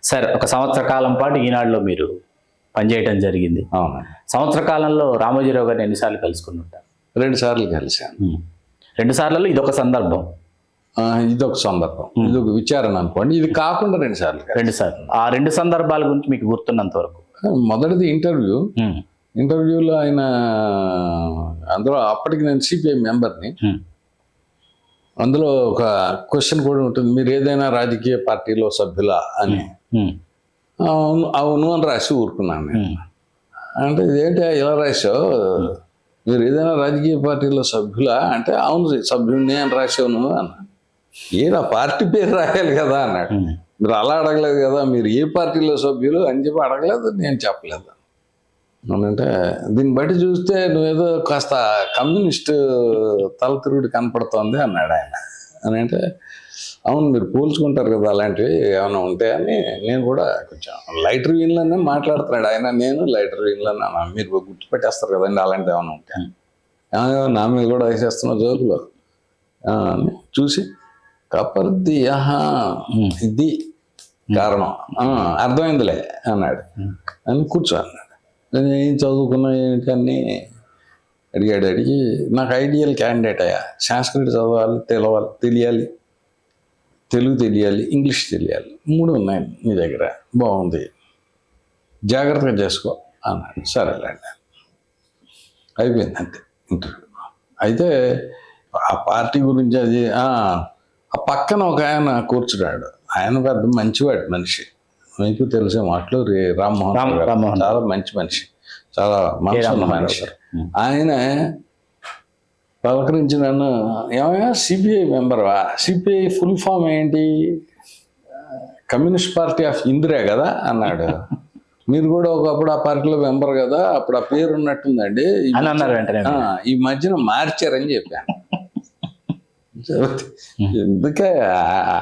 Sir ఒక సంవత్సర కాలం పాటు ఈనాడులో మీరు పనిచేయడం జరిగింది. అవును, సంవత్సర కాలంలో రామోజీరావు గారిని ఎన్నిసార్లు కలుసుకుని ఉంటారు? 2 సార్లు కలిశాను. 2 సార్లలో ఇదొక సందర్భం. ఇదొక సందర్భం, ఇదొక విచారణ అనుకోండి. ఇది కాకుండా 2 సార్లు 2 సార్లు. ఆ 2 సందర్భాల గురించి మీకు గుర్తున్నంత వరకు? మొదటిది ఇంటర్వ్యూలో ఆయన, అందులో అప్పటికి నేను సిపిఐ మెంబర్ని. అందులో ఒక క్వశ్చన్ కూడా ఉంటుంది, మీరు ఏదైనా రాజకీయ పార్టీలో సభ్యులా అని. అవును అని రాసి ఊరుకున్నాను నేను. అంటే ఇదేంటి ఇలా రాసావు, మీరు ఏదైనా రాజకీయ పార్టీలో సభ్యులా అంటే, అవును సభ్యుడిని అని రాసావు నువ్వు అన్న. ఏదా పార్టీ పేరు రాయాలి కదా అన్నాడు. మీరు అలా అడగలేదు కదా, మీరు ఏ పార్టీలో సభ్యులు అని చెప్పి అడగలేదు, నేను చెప్పలేదు అంటే. దీన్ని బట్టి చూస్తే నువ్వేదో కాస్త కమ్యూనిస్ట్ తలతిరుగుడు కనపడుతోంది అన్నాడు ఆయన. అని అంటే, అవును మీరు పోల్చుకుంటారు కదా అలాంటివి ఏమైనా ఉంటాయని. నేను కూడా కొంచెం లైట్ రివ్యూలోనే మాట్లాడుతున్నాడు ఆయన, నేను లైట్ రివ్యూలోనే. మీరు గుర్తుపెట్టేస్తారు కదండి అలాంటివి ఏమైనా ఉంటాయి, నా మీద కూడా వేసేస్తున్న జోకులు చూసి కపర్ది ఇది కారణం అర్థమైందిలే అన్నాడు. అని కూర్చో అన్నాడు. నేను ఏం చదువుకున్నా ఏంటి అని అడిగి, నాకు ఐడియల్ క్యాండిడేట్ అయ్యా, సంస్కృతి చదవాలి, తెలియాలి, తెలుగు తెలియాలి, ఇంగ్లీష్ తెలియాలి, 3 ఉన్నాయి నీ దగ్గర, బాగుంది, జాగ్రత్తగా చేసుకో అన్నాడు. సరేలేండి, అయిపోయింది అంతే ఇంటర్వ్యూ. అయితే ఆ పార్టీ గురించి అది ఆ పక్కన ఒక ఆయన కూర్చున్నాడు. ఆయన పెద్ద మంచివాడు మనిషి, మీకు తెలిసే మాటలు, రామ్మోహన్ చాలా మంచి మనిషి, చాలా మనసు మనిషి. ఆయన పలకరించి నన్ను, ఏమయ్యా సిపిఐ మెంబర్వా, సిపిఐ ఫుల్ ఫామ్ ఏంటి, కమ్యూనిస్ట్ పార్టీ ఆఫ్ ఇందిరా కదా అన్నాడు. మీరు కూడా ఒకప్పుడు ఆ పార్టీలో మెంబర్ కదా, అప్పుడు ఆ పేరు ఉన్నట్టుందండి, ఈ మధ్యన మార్చారని చెప్పాను. ఎందుకే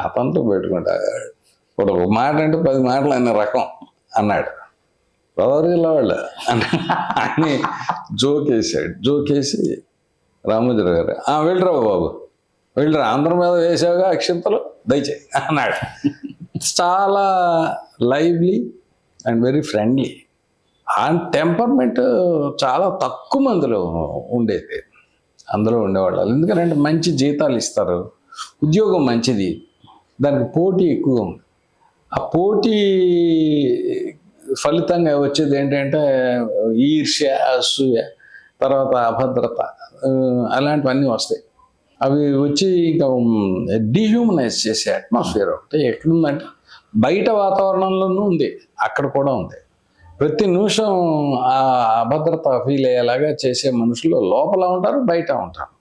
అతనితో పెట్టుకుంటా, ఇప్పుడు ఒక మాట అంటే 10 మాటలు అన్న రకం అన్నాడు. గౌరీల వాళ్ళు అని జోకేసి రామోజీరావు గారు, వెళ్ళరా బాబు వెళ్ళరా, అందరి మీద వేసావుగా అక్షంతలు, దయచేయి అన్నాడు. చాలా లైవ్లీ అండ్ వెరీ ఫ్రెండ్లీ. ఆ టెంపర్మెంట్ చాలా తక్కువ మందిలో ఉండేది, అందులో ఉండేవాళ్ళు. ఎందుకంటే మంచి జీతాలు ఇస్తారు, ఉద్యోగం మంచిది, దానికి పోటీ ఎక్కువ ఉంది. ఆ పోటీ ఫలితంగా వచ్చేది ఏంటంటే ఈర్ష్య, అసూయ, తర్వాత అభద్రత, అలాంటివన్నీ వస్తాయి. అవి వచ్చి ఇంకా డీహ్యూమనైజ్ చేసే అట్మాస్ఫియర్ ఒకటి ఎక్కడుందంటే బయట వాతావరణంలోనూ ఉంది, అక్కడ కూడా ఉంది. ప్రతి నిమిషం ఆ అభద్రత ఫీల్ అయ్యేలాగా చేసే మనుషులు లోపల ఉంటారు, బయట ఉంటారు.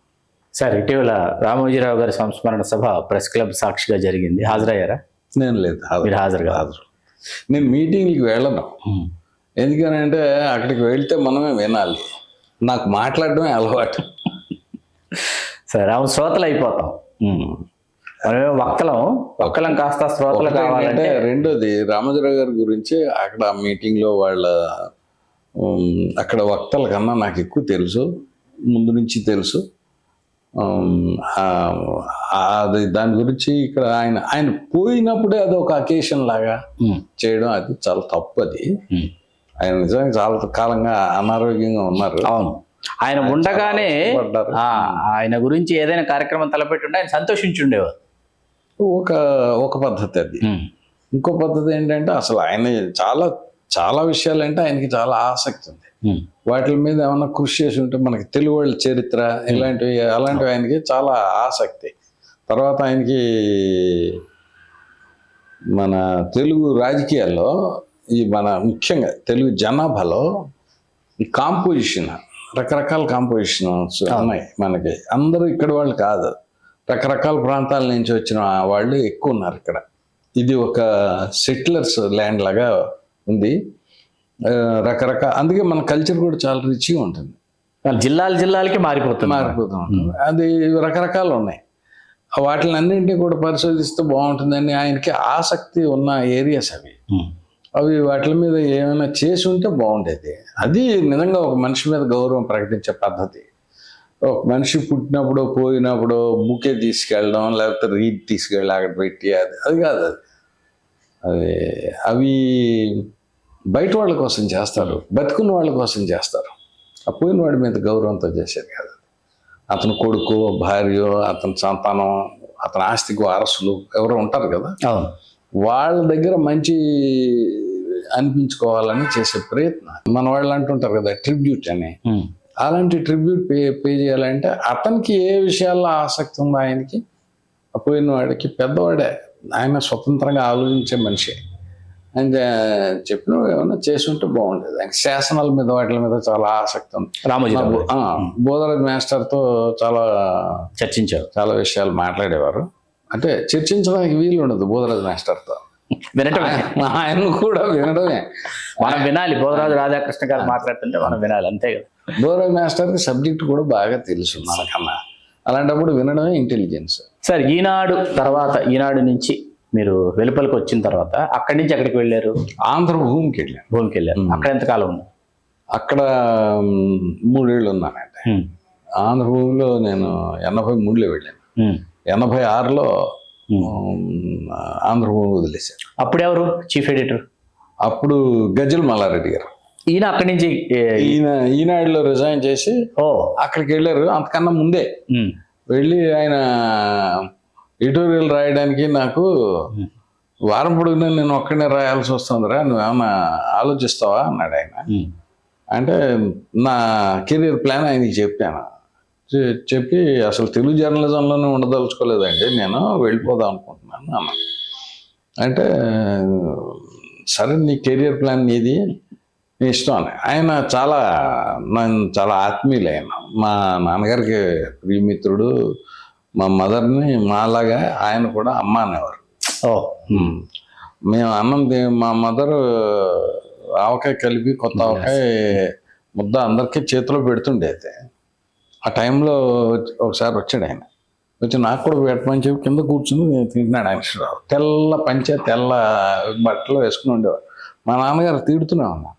సార్, ఇటీవల రామోజీరావు గారి సంస్మరణ సభ ప్రెస్ క్లబ్ సాక్షిగా జరిగింది, హాజరయ్యారా? నేను లేదు, మీరు హాజరు. నేను మీటింగ్కి వెళ్ళను. ఎందుకనంటే అక్కడికి వెళ్తే మనమే వినాలి, నాకు మాట్లాడడమే అలవాటు. సరే, అవును, శ్రోతలు అయిపోతాం, మనమే వక్కలం కాస్త శ్రోతలు కావాలంటే. రెండోది, రామోజీరావు గారి గురించి అక్కడ ఆ మీటింగ్లో వాళ్ళ అక్కడ వక్తల కన్నా నాకు ఎక్కువ తెలుసు, ముందు నుంచి తెలుసు. అది దాని గురించి ఇక్కడ ఆయన పోయినప్పుడే అది ఒక అకేషన్ లాగా చేయడం, అది చాలా తప్పు. అది ఆయన నిజంగా చాలా కాలంగా అనారోగ్యంగా ఉన్నారు. అవును, ఆయన ఉండగానే ఆయన గురించి ఏదైనా కార్యక్రమం తలపెట్టి ఉంటే ఆయన సంతోషించుండేవారు. ఒక పద్ధతి అది. ఇంకో పద్ధతి ఏంటంటే అసలు ఆయన చాలా విషయాలు అంటే ఆయనకి చాలా ఆసక్తి ఉంది. వాటి మీద ఏమన్నా కృషి చేసి ఉంటే మనకి తెలుగు వాళ్ళ చరిత్ర అలాంటివి ఆయనకి చాలా ఆసక్తి. తర్వాత ఆయనకి మన తెలుగు రాజకీయాల్లో మన ముఖ్యంగా తెలుగు జనాభాలో ఈ కాంపోజిషన్, రకరకాల కాంపోజిషన్స్ ఉన్నాయి మనకి. అందరూ ఇక్కడ వాళ్ళు కాదు, రకరకాల ప్రాంతాల నుంచి వచ్చిన వాళ్ళు ఎక్కువ ఉన్నారు ఇక్కడ. ఇది ఒక సెటిలర్స్ ల్యాండ్ లాగా ఉంది, రకరకాల. అందుకే మన కల్చర్ కూడా చాలా రిచ్గా ఉంటుంది, జిల్లాలకి మారిపోతూ ఉంటుంది. అది రకరకాలు ఉన్నాయి. వాటిని అన్నింటినీ కూడా పరిశోధిస్తే బాగుంటుందని ఆయనకి ఆసక్తి ఉన్న ఏరియాస్ అవి వాటి మీద ఏమైనా చేసి ఉంటే బాగుండేది. అది నిజంగా ఒక మనిషి మీద గౌరవం ప్రకటించే పద్ధతి. ఒక మనిషి పుట్టినప్పుడు పోయినప్పుడు బుకే తీసుకెళ్ళడం, లేకపోతే రీడ్ తీసుకెళ్ళి అక్కడ పెట్టి అది కాదు. అది అవి బయట వాళ్ళ కోసం చేస్తారు, బతుకున్న వాళ్ళ కోసం చేస్తారు. ఆ పోయిన వాడి మీద గౌరవంతో చేసేది కాదు. అతని కొడుకు, భార్య, అతని సంతానం, అతని ఆస్తికి వారసులు ఎవరో ఉంటారు కదా, అవును. వాళ్ళ దగ్గర మంచి అనిపించుకోవాలని చేసే ప్రయత్నం. మన వాళ్ళు అంటుంటారు కదా ట్రిబ్యూట్ అని, అలాంటి ట్రిబ్యూట్ పే చేయాలంటే అతనికి ఏ విషయాల్లో ఆసక్తి ఉందో ఆయనకి, పోయిన వాడికి పెద్దవాడే, ఆయన స్వతంత్రంగా ఆలోచించే మనిషి అని చెప్పిన ఏమైనా చేసి ఉంటే బాగుండేది. ఆయనకి శాసనాల మీద వాటి మీద చాలా ఆసక్తి ఉంది. రామోజీరావు బోధరాజ్ మాస్టర్తో చాలా చర్చించారు, చాలా విషయాలు మాట్లాడేవారు. అంటే చర్చించడానికి వీలు ఉండదు బోధరాజ్ మాస్టర్తో, వినటమే, ఆయన కూడా వినడమే. మనం వినాలి. బోధరాజు రాధాకృష్ణ గారు మాట్లాడుతుంటే మనం వినాలి, అంతే కదా. బోధరాజ్ మాస్టర్కి సబ్జెక్ట్ కూడా బాగా తెలుసు మనకన్నా, అలాంటప్పుడు వినడమే ఇంటెలిజెన్స్. సార్, ఈనాడు తర్వాత, ఈనాడు నుంచి మీరు వెలుపలికి వచ్చిన తర్వాత అక్కడి నుంచి ఎక్కడికి వెళ్ళారు? ఆంధ్రభూమికి వెళ్ళాను. భూమికి వెళ్ళారు. అక్కడ ఎంతకాలం ఉన్నారు? అక్కడ 3 ఏళ్ళు ఉన్నానండి. ఆంధ్రభూమిలో నేను 83లో వెళ్ళాను. 86లో ఆంధ్రభూమి వదిలేశాను. అప్పుడు ఎవరు చీఫ్ ఎడిటర్? అప్పుడు గజ్జల మల్లారెడ్డి గారు. ఈయన అక్కడి నుంచి ఈనాడులో రిజైన్ చేసి అక్కడికి వెళ్ళారు. అంతకన్నా ముందే వెళ్ళి ఆయన ఎడిటోరియల్ రాయడానికి నాకు వారం పొడుగునా నేను ఒక్కడే రాయాల్సి వస్తుందిరా, నువ్వేమన్నా ఆలోచిస్తావా అన్నాడు ఆయన. అంటే నా కెరీర్ ప్లాన్ ఆయనకి చెప్పాను. చెప్పి అసలు తెలుగు జర్నలిజంలోనే ఉండదలుచుకోలేదండి, నేను వెళ్ళిపోదాం అనుకుంటున్నాను అన్నాను. అంటే సరే, నీ కెరియర్ ప్లాన్ నీది, నీ ఇష్టం అని. ఆయన చాలా ఆత్మీయులు. ఆయన మా నాన్నగారికి ప్రియమిత్రుడు. మా మదర్ని మాలాగా ఆయన కూడా అమ్మ అనేవారు. మేము మా మదర్ ఆవకాయ కలిపి కొత్త ఆవకాయ ముద్ద అందరికీ చేతిలో పెడుతుండేది. ఆ టైంలో ఒకసారి వచ్చాడు ఆయన. వచ్చి నాకు కూడా పెట్టమని చెప్పి కింద కూర్చుని తింటున్నాడు ఆయన. తెల్ల పంచె, తెల్ల బట్టలు వేసుకుని ఉండేవారు. మా నాన్నగారు తిడుతూనే ఉన్నా,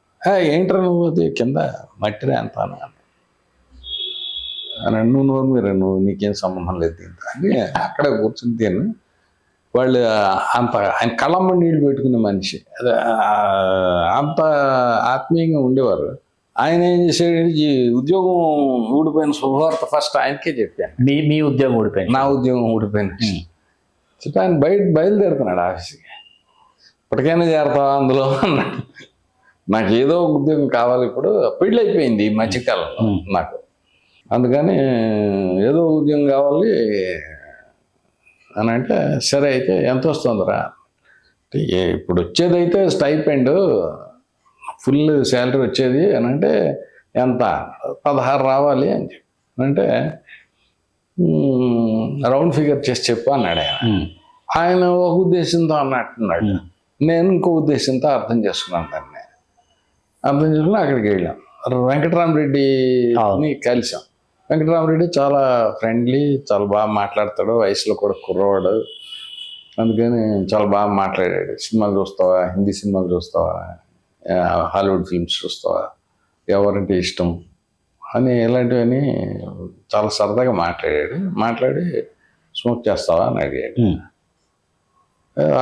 ఏంట్రా నువ్వు అది కింద మట్టిరే అంత అని, నువ్వు నీకేం సంబంధం లేదు దీంతో అని అక్కడే కూర్చుని తిని. వాళ్ళు అంత ఆయన కళ్ళమ్మ నీళ్ళు పెట్టుకునే మనిషి, అంత ఆత్మీయంగా ఉండేవారు. ఆయన ఏం చేశాడు, ఈ ఉద్యోగం ఊడిపోయిన శుభవార్త ఫస్ట్ ఆయనకే చెప్పాను. మీ ఉద్యోగం ఊడిపోయింది? నా ఉద్యోగం ఊడిపోయిన చెప్పి ఆయన బయలుదేరుతున్నాడు ఆఫీస్కి. ఇప్పటికైనా చేరతావా అందులో అన్నాడు. నాకు ఏదో ఒక ఉద్యోగం కావాలి, ఇప్పుడు పెళ్ళి అయిపోయింది ఈ మధ్యకాలంలో నాకు, అందుకని ఏదో ఉద్యోగం కావాలి అని అంటే, సరే అయితే ఎంత వస్తుందిరా? ఇప్పుడు వచ్చేదైతే స్టైపెండ్ ఫుల్ శాలరీ వచ్చేది అని అంటే ఎంత? 16 రావాలి అని చెప్పి అంటే, రౌండ్ ఫిగర్ చేసి చెప్పు అన్నాడు ఆయన. ఆయన ఒక ఉద్దేశంతో అన్నట్టున్నాడు, నేను ఇంకో ఉద్దేశంతో అర్థం చేసుకున్నాను దాన్ని. అర్థం చేసుకుని అక్కడికి వెళ్ళాం. వెంకటరామరెడ్డిని కలిసాం. వెంకటరామరెడ్డి చాలా ఫ్రెండ్లీ, చాలా బాగా మాట్లాడతాడు, వయసులో కూడా కుర్రవాడు, అందుకని చాలా బాగా మాట్లాడాడు. సినిమాలు చూస్తావా, హిందీ సినిమాలు చూస్తావా, హాలీవుడ్ ఫిల్మ్స్ చూస్తావా, ఎవరంటే ఇష్టం అని ఇలాంటివన్నీ చాలా సరదాగా మాట్లాడి స్మోక్ చేస్తావా అని అడిగాడు.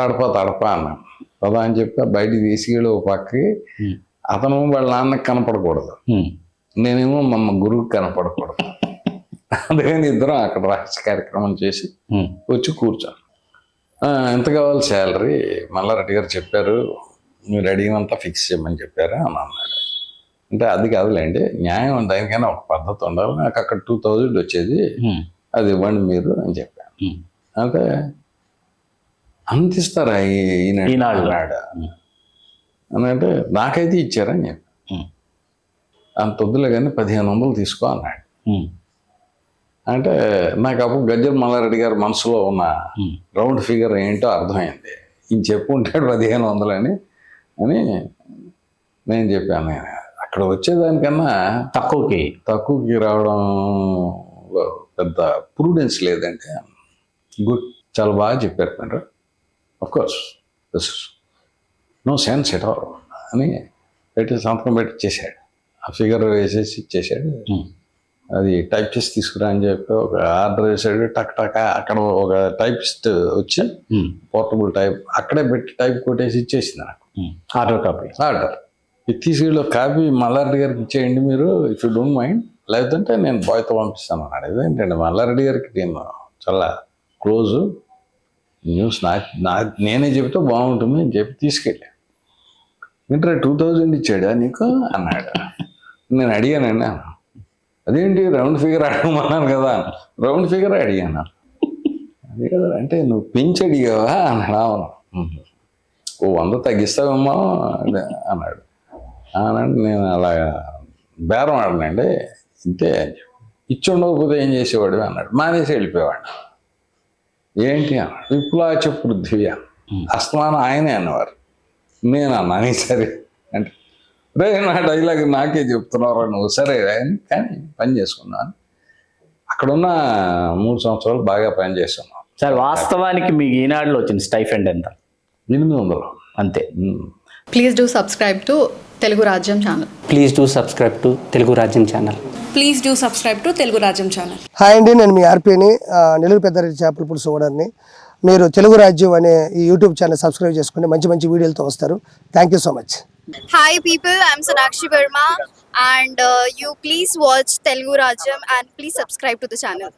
అడపా అన్నాను. పదా అని చెప్పి బయటికి తీసుకెళ్ళి ఒక పక్కకి, అతను వాళ్ళ నాన్నకి కనపడకూడదు, నేనేమో మా గురువుకి కనపడకూడదు, అందుకని ఇద్దరం అక్కడ రహస్య కార్యక్రమం చేసి వచ్చి కూర్చోను. ఎంత కావాలి శాలరీ? మల్లారెడ్డి గారు చెప్పారు, మీరు అడిగినంత ఫిక్స్ చేయమని చెప్పారా అని అన్నాడు. అంటే అది కాదులేండి, న్యాయం దానికైనా ఒక పద్ధతి ఉండాలి, నాకు అక్కడ 2000 వచ్చేది, అది ఇవ్వండి మీరు అని చెప్పాను. అంటే అంత ఇస్తారా ఈనాడు అని అంటే, నాకైతే ఇచ్చారని చెప్పి, అంత వద్దులే కానీ 1500 తీసుకో అన్నాడు. అంటే నాకు అప్పుడు గజ్జల మల్లారెడ్డి గారి మనసులో ఉన్న రౌండ్ ఫిగర్ ఏంటో అర్థమైంది. ఈయన చెప్పుకుంటాడు 1500 అని నేను చెప్పాను. అక్కడ వచ్చేదానికన్నా తక్కువకి రావడం పెద్ద ప్రూడెన్స్ లేదంటే, గుడ్, చాలా బాగా చెప్పారు మీరు, of course no sense at all అని పెట్టి సంతకం పెట్టి ఇచ్చేసాడు. ఆ ఫిగర్ వేసేసి ఇచ్చేసాడు. అది టైపిస్ట్ తీసుకురా అని చెప్పి ఒక ఆర్డర్ వేసాడు. టక్ టక్ అక్కడ ఒక టైపిస్ట్ వచ్చి పోర్టబుల్ టైప్ అక్కడే పెట్టి టైప్ కొట్టేసి ఇచ్చేసింది నాకు ఆర్డర్ కాపీ. ఆర్డర్ ఇది తీసుకెళ్ళి కాపీ మల్లారెడ్డి గారికి ఇచ్చేయండి మీరు, ఇఫ్ యూ డోంట్ మైండ్, లేదంటే నేను బాయ్తో పంపిస్తాను అన్నాడు. ఇదేంటండి మల్లారెడ్డి గారికి నేను చాలా క్లోజు, న్యూస్ నేనే చెబితే బాగుంటుంది అని చెప్పి తీసుకెళ్ళి వింటరా 2000 ఇచ్చాడా నీకు అన్నాడు. నేను అడిగానండి, అదేంటి రౌండ్ ఫిగర్ అడగమన్నాను కదా, రౌండ్ ఫిగర్ అడిగాను. అదే కదా అంటే నువ్వు పెంచి అడిగావా అన్నాడు. అవును. ఓ 100 తగ్గిస్తావేమో అన్నాడు. అనంటే నేను అలా బేరం ఆడనండి, ఇంతే ఇచ్చి ఉండకపోతే ఏం చేసేవాడు అన్నాడు. మానేసి వెళ్ళిపోయేవాడు. ఏంటి అన్నాడు. విప్లవాచ పృథ్వీ అస్తమానం ఆయనే అన్నవారు. నేను అన్నాను సరే అంటే, రే నా డైలాగ్ నాకే చెప్తున్నావు నువ్వు, సరే అని కానీ పని చేసుకున్నాను. అక్కడున్న 3 సంవత్సరాలు బాగా పని చేస్తున్నాను సార్. వాస్తవానికి మీకు ఈనాడులో వచ్చిన స్టైఫండ్ ఎంత? 800 అంతే. Please do subscribe to Telugu Rajyam channel. Please do subscribe to Telugu Rajyam channel. Please do subscribe to Telugu Rajyam channel. Hi అండి, నేను మీ ఆర్పీని, నెల్లూరు పెద్దారెడ్డి చేపల పులుసు ఓనర్ని. మీరు తెలుగు రాజ్యం అనే ఈ యూట్యూబ్ ఛానల్ సబ్స్క్రైబ్ చేసుకుని మంచి మంచి వీడియోలతో వస్తారు. Thank you so much. Hi people, I'm Sonakshi Verma and you please watch Telugu Rajyam and please subscribe to the channel.